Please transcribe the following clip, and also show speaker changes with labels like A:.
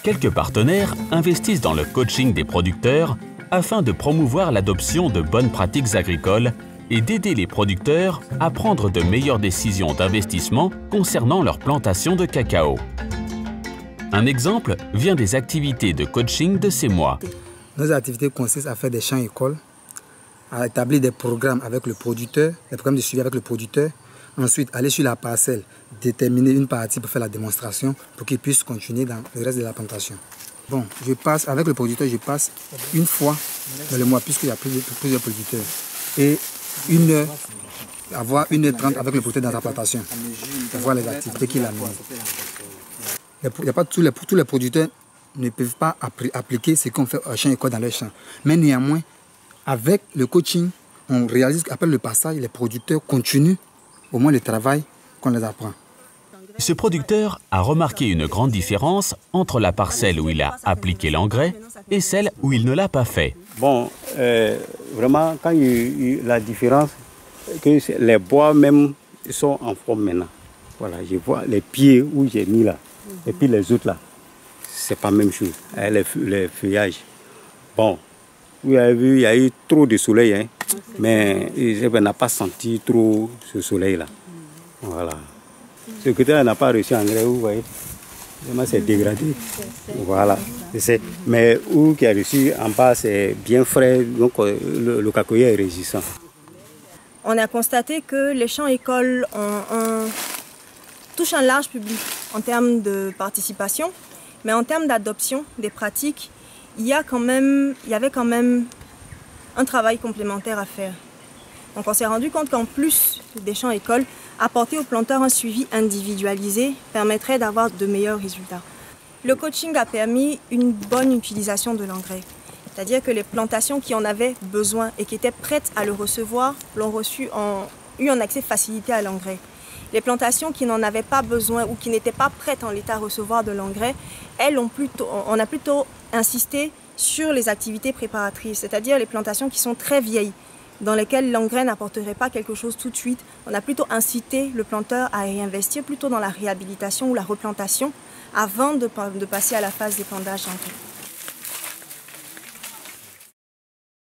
A: Quelques partenaires investissent dans le coaching des producteurs afin de promouvoir l'adoption de bonnes pratiques agricoles et d'aider les producteurs à prendre de meilleures décisions d'investissement concernant leur plantation de cacao. Un exemple vient des activités de coaching de ces mois.
B: Nos activités consistent à faire des champs écoles, à établir des programmes avec le producteur, des programmes de suivi avec le producteur. Ensuite, aller sur la parcelle, déterminer une partie pour faire la démonstration pour qu'il puisse continuer dans le reste de la plantation. Bon, avec le producteur, je passe une fois dans le mois puisqu'il y a plusieurs producteurs. Et avoir 1h30 avec le producteur dans sa plantation pour voir les activités qu'il a menées. Il y a pas tous les producteurs ne peuvent pas appliquer ce qu'on fait au champ école dans leur champ. Mais néanmoins, avec le coaching, on réalise qu'après le passage, les producteurs continuent au moins le travail qu'on les apprend.
A: Ce producteur a remarqué une grande différence entre la parcelle où il a appliqué l'engrais et celle où il ne l'a pas fait.
C: Bon, vraiment, quand la différence, que les bois même sont en forme maintenant. Voilà, je vois les pieds où j'ai mis là, et puis les autres là, c'est pas la même chose. Les feuillages. Bon, vous avez vu, il y a eu trop de soleil, hein, mais on n'a pas senti trop ce soleil là. Voilà. Ce côté-là n'a pas reçu engrais, vous voyez. Vraiment, c'est dégradé. Voilà. Mais où qui a reçu en bas, c'est bien frais, donc le cacaoyer est résistant.
D: On a constaté que les champs écoles touchent un large public en termes de participation, mais en termes d'adoption des pratiques, il y avait quand même un travail complémentaire à faire. Donc on s'est rendu compte qu'en plus des champs écoles, apporter aux planteurs un suivi individualisé permettrait d'avoir de meilleurs résultats. Le coaching a permis une bonne utilisation de l'engrais. C'est-à-dire que les plantations qui en avaient besoin et qui étaient prêtes à le recevoir ont eu un accès facilité à l'engrais. Les plantations qui n'en avaient pas besoin ou qui n'étaient pas prêtes en l'état à recevoir de l'engrais, on a plutôt insisté sur les activités préparatrices, c'est-à-dire les plantations qui sont très vieilles, dans lesquelles l'engrais n'apporterait pas quelque chose tout de suite. On a plutôt incité le planteur à réinvestir plutôt dans la réhabilitation ou la replantation avant de passer à la phase d'épandage d'engrais.